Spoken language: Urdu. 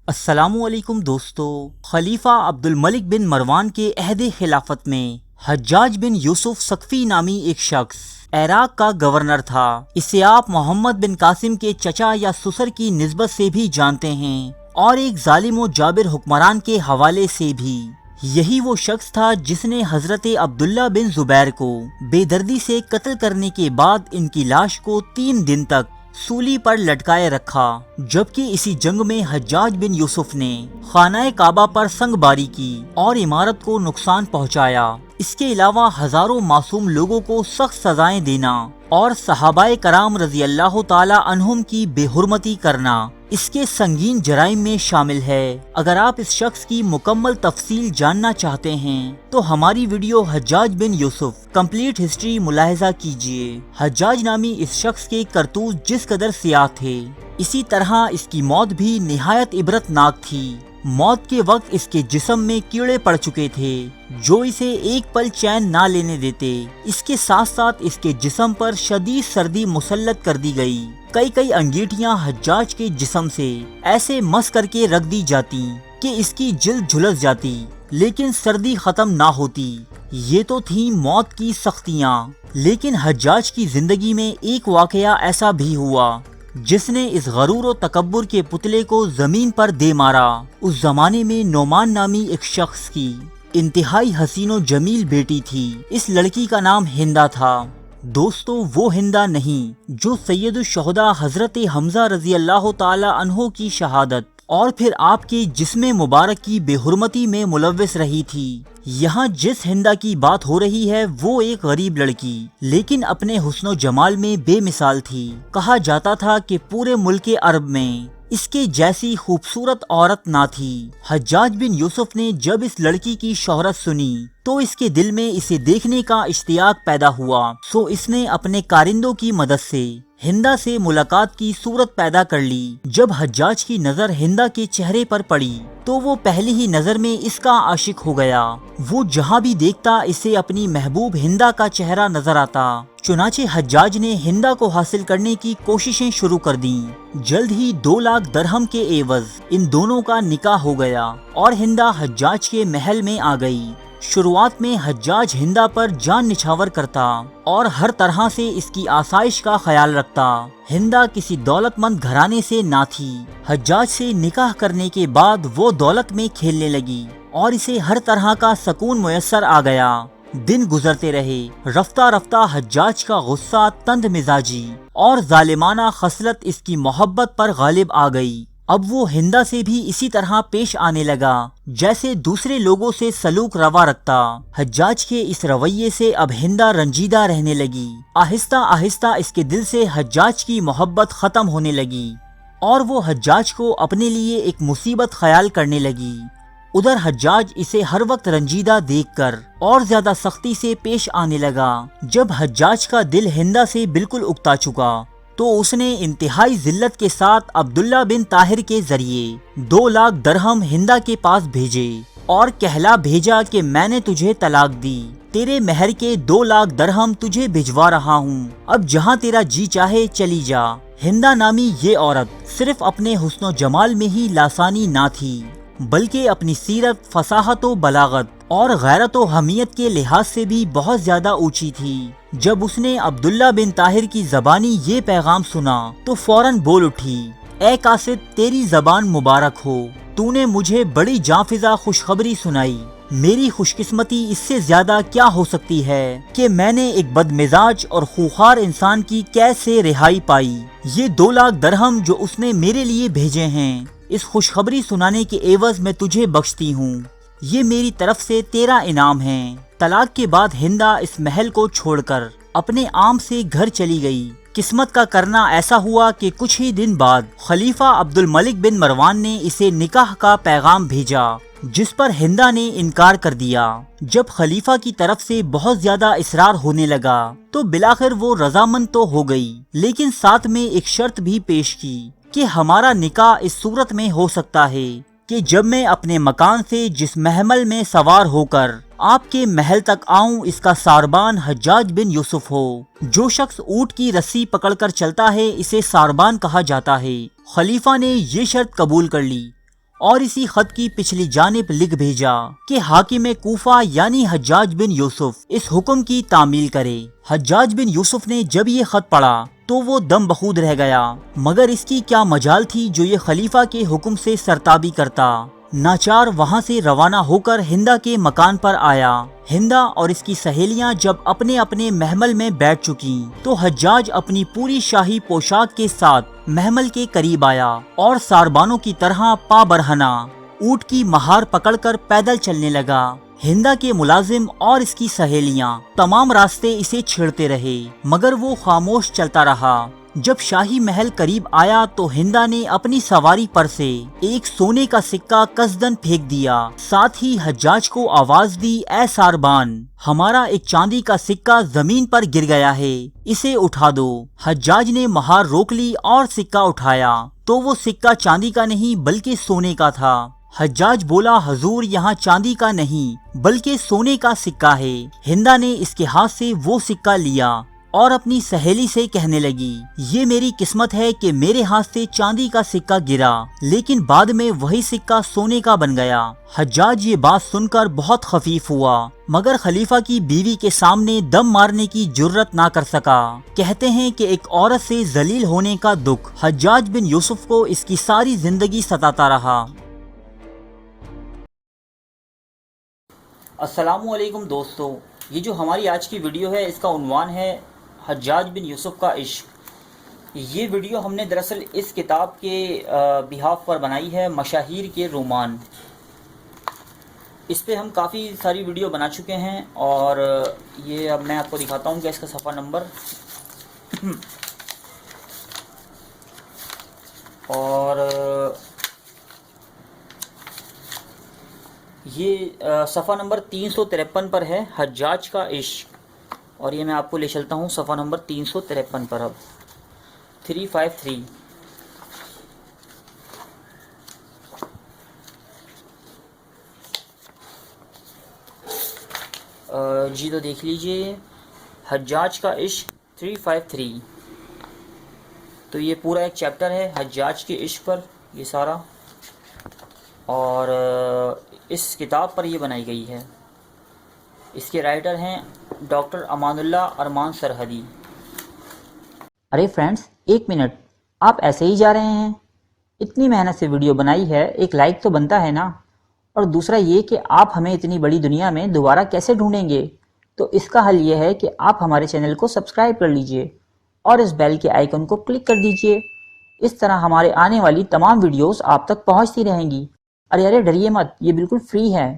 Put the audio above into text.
السلام علیکم دوستو، خلیفہ عبد الملک بن مروان کے عہد خلافت میں حجاج بن یوسف ثقفی نامی ایک شخص عراق کا گورنر تھا۔ اسے آپ محمد بن قاسم کے چچا یا سسر کی نسبت سے بھی جانتے ہیں اور ایک ظالم و جابر حکمران کے حوالے سے بھی۔ یہی وہ شخص تھا جس نے حضرت عبداللہ بن زبیر کو بے دردی سے قتل کرنے کے بعد ان کی لاش کو 3 دن تک سولی پر لٹکائے رکھا، جبکہ اسی جنگ میں حجاج بن یوسف نے خانہ کعبہ پر سنگ باری کی اور عمارت کو نقصان پہنچایا۔ اس کے علاوہ ہزاروں معصوم لوگوں کو سخت سزائیں دینا اور صحابہ کرام رضی اللہ تعالی عنہم کی بے حرمتی کرنا اس کے سنگین جرائم میں شامل ہے۔ اگر آپ اس شخص کی مکمل تفصیل جاننا چاہتے ہیں تو ہماری ویڈیو حجاج بن یوسف کمپلیٹ ہسٹری ملاحظہ کیجیے۔ حجاج نامی اس شخص کے کرتوت جس قدر سیاہ تھے، اسی طرح اس کی موت بھی نہایت عبرت ناک تھی۔ موت کے وقت اس کے جسم میں کیڑے پڑ چکے تھے جو اسے ایک پل چین نہ لینے دیتے۔ اس کے ساتھ ساتھ اس کے جسم پر شدید سردی مسلط کر دی گئی۔ کئی انگیٹھیاں حجاج کے جسم سے ایسے مس کر کے رکھ دی جاتی کہ اس کی جلد جھلس جاتی لیکن سردی ختم نہ ہوتی۔ یہ تو تھیں موت کی سختیاں، لیکن حجاج کی زندگی میں ایک واقعہ ایسا بھی ہوا جس نے اس غرور و تکبر کے پتلے کو زمین پر دے مارا۔ اس زمانے میں نعمان نامی ایک شخص کی انتہائی حسین و جمیل بیٹی تھی۔ اس لڑکی کا نام ہندا تھا۔ دوستو، وہ ہندا نہیں جو سید الشہداء حضرت حمزہ رضی اللہ تعالی عنہ کی شہادت اور پھر آپ کے جسم مبارک کی بے حرمتی میں ملوث رہی تھی۔ یہاں جس ہندا کی بات ہو رہی ہے وہ ایک غریب لڑکی لیکن اپنے حسن و جمال میں بے مثال تھی۔ کہا جاتا تھا کہ پورے ملک عرب میں اس کے جیسی خوبصورت عورت نہ تھی۔ حجاج بن یوسف نے جب اس لڑکی کی شہرت سنی تو اس کے دل میں اسے دیکھنے کا اشتیاق پیدا ہوا، سو اس نے اپنے کارندوں کی مدد سے ہندا سے ملاقات کی صورت پیدا کر لی۔ جب حجاج کی نظر ہندا کے چہرے پر پڑی تو وہ پہلی ہی نظر میں اس کا عاشق ہو گیا۔ وہ جہاں بھی دیکھتا اسے اپنی محبوب ہندا کا چہرہ نظر آتا۔ چنانچہ حجاج نے ہندا کو حاصل کرنے کی کوششیں شروع کر دیں۔ جلد ہی 2 لاکھ درہم کے عوض ان دونوں کا نکاح ہو گیا اور ہندا حجاج کے محل میں آ گئی۔ شروعات میں حجاج ہندا پر جان نچھاور کرتا اور ہر طرح سے اس کی آسائش کا خیال رکھتا۔ ہندا کسی دولت مند گھرانے سے نہ تھی۔ حجاج سے نکاح کرنے کے بعد وہ دولت میں کھیلنے لگی اور اسے ہر طرح کا سکون میسر آ گیا۔ دن گزرتے رہے، رفتہ رفتہ حجاج کا غصہ، تند مزاجی اور ظالمانہ خصلت اس کی محبت پر غالب آ گئی۔ اب وہ ہندا سے بھی اسی طرح پیش آنے لگا جیسے دوسرے لوگوں سے سلوک روا رکھتا۔ حجاج کے اس رویے سے اب ہندا رنجیدہ رہنے لگی۔ آہستہ آہستہ اس کے دل سے حجاج کی محبت ختم ہونے لگی اور وہ حجاج کو اپنے لیے ایک مصیبت خیال کرنے لگی۔ ادھر حجاج اسے ہر وقت رنجیدہ دیکھ کر اور زیادہ سختی سے پیش آنے لگا۔ جب حجاج کا دل ہندا سے بالکل اکتا چکا تو اس نے انتہائی ذلت کے ساتھ عبداللہ بن طاہر کے ذریعے 2 لاکھ درہم ہندا کے پاس بھیجے اور کہلا بھیجا کہ میں نے تجھے طلاق دی، تیرے مہر کے 2 لاکھ درہم تجھے بھجوا رہا ہوں، اب جہاں تیرا جی چاہے چلی جا۔ ہندا نامی یہ عورت صرف اپنے حسن و جمال میں ہی لاسانی نہ تھی بلکہ اپنی سیرت، فصاحت و بلاغت اور غیرت و حمیت کے لحاظ سے بھی بہت زیادہ اونچی تھی۔ جب اس نے عبداللہ بن طاہر کی زبانی یہ پیغام سنا تو فوراً بول اٹھی، اے قاصد، تیری زبان مبارک ہو، تو نے مجھے بڑی جانفزا خوشخبری سنائی۔ میری خوش قسمتی اس سے زیادہ کیا ہو سکتی ہے کہ میں نے ایک بد مزاج اور خوخار انسان کی قید سے رہائی پائی۔ یہ 2 لاکھ درہم جو اس نے میرے لیے بھیجے ہیں، اس خوشخبری سنانے کے عوض میں تجھے بخشتی ہوں، یہ میری طرف سے تیرا انعام ہے۔ طلاق کے بعد ہندا اس محل کو چھوڑ کر اپنے عام سے گھر چلی گئی۔ قسمت کا کرنا ایسا ہوا کہ کچھ ہی دن بعد خلیفہ عبد الملک بن مروان نے اسے نکاح کا پیغام بھیجا، جس پر ہندا نے انکار کر دیا۔ جب خلیفہ کی طرف سے بہت زیادہ اصرار ہونے لگا تو بالآخر وہ رضامند تو ہو گئی، لیکن ساتھ میں ایک شرط بھی پیش کی کہ ہمارا نکاح اس صورت میں ہو سکتا ہے کہ جب میں اپنے مکان سے جس محمل میں سوار ہو کر آپ کے محل تک آؤں، اس کا ساربان حجاج بن یوسف ہو۔ جو شخص اونٹ کی رسی پکڑ کر چلتا ہے اسے ساربان کہا جاتا ہے۔ خلیفہ نے یہ شرط قبول کر لی اور اسی خط کی پچھلی جانب لکھ بھیجا کہ حاکم کوفہ یعنی حجاج بن یوسف اس حکم کی تعمیل کرے۔ حجاج بن یوسف نے جب یہ خط پڑھا تو وہ دم بخود رہ گیا، مگر اس کی کیا مجال تھی جو یہ خلیفہ کے حکم سے سرتابی کرتا۔ ناچار وہاں سے روانہ ہو کر ہندا کے مکان پر آیا۔ ہندا اور اس کی سہیلیاں جب اپنے اپنے محمل میں بیٹھ چکی تو حجاج اپنی پوری شاہی پوشاک کے ساتھ محمل کے قریب آیا اور ساربانوں کی طرح پا برہنہ اونٹ کی مہار پکڑ کر پیدل چلنے لگا۔ ہندا کے ملازم اور اس کی سہیلیاں تمام راستے اسے چھیڑتے رہے، مگر وہ خاموش چلتا رہا۔ جب شاہی محل قریب آیا تو ہندا نے اپنی سواری پر سے ایک سونے کا سکہ قصدن پھینک دیا، ساتھ ہی حجاج کو آواز دی، اے ساربان، ہمارا ایک چاندی کا سکہ زمین پر گر گیا ہے، اسے اٹھا دو۔ حجاج نے مہار روک لی اور سکہ اٹھایا تو وہ سکہ چاندی کا نہیں بلکہ سونے کا تھا۔ حجاج بولا، حضور یہاں چاندی کا نہیں بلکہ سونے کا سکہ ہے۔ ہندا نے اس کے ہاتھ سے وہ سکہ لیا اور اپنی سہیلی سے کہنے لگی، یہ میری قسمت ہے کہ میرے ہاتھ سے چاندی کا سکہ گرا لیکن بعد میں وہی سکہ سونے کا بن گیا۔ حجاج یہ بات سن کر بہت خفیف ہوا، مگر خلیفہ کی بیوی کے سامنے دم مارنے کی جرت نہ کر سکا۔ کہتے ہیں کہ ایک عورت سے ذلیل ہونے کا دکھ حجاج بن یوسف کو اس کی ساری زندگی ستاتا رہا۔ السلام علیکم دوستو، یہ جو ہماری آج کی ویڈیو ہے اس کا عنوان ہے حجاج بن یوسف کا عشق۔ یہ ویڈیو ہم نے دراصل اس کتاب کے بہاف پر بنائی ہے، مشاہیر کے رومان۔ اس پہ ہم کافی ساری ویڈیو بنا چکے ہیں اور یہ اب میں آپ کو دکھاتا ہوں کہ اس کا صفحہ نمبر اور یہ صفحہ نمبر 353 پر ہے، حجاج کا عشق۔ اور یہ میں آپ کو لے چلتا ہوں صفحہ نمبر 353 پر، اب 353۔ جی تو دیکھ لیجئے، حجاج کا عشق 353۔ تو یہ پورا ایک چیپٹر ہے حجاج کے عشق پر، یہ سارا، اور اس کتاب پر یہ بنائی گئی ہے۔ اس کے رائٹر ہیں ڈاکٹر امان اللہ ارمان سرحدی۔ ارے فرینڈز، ایک منٹ، آپ ایسے ہی جا رہے ہیں؟ اتنی محنت سے ویڈیو بنائی ہے، ایک لائک تو بنتا ہے نا؟ اور دوسرا یہ کہ آپ ہمیں اتنی بڑی دنیا میں دوبارہ کیسے ڈھونڈیں گے؟ تو اس کا حل یہ ہے کہ آپ ہمارے چینل کو سبسکرائب کر لیجئے اور اس بیل کے آئیکن کو کلک کر دیجئے۔ اس طرح ہمارے آنے والی تمام ویڈیوز آپ تک پہنچتی رہیں گی۔ ارے ڈریے مت، یہ بالکل فری ہے۔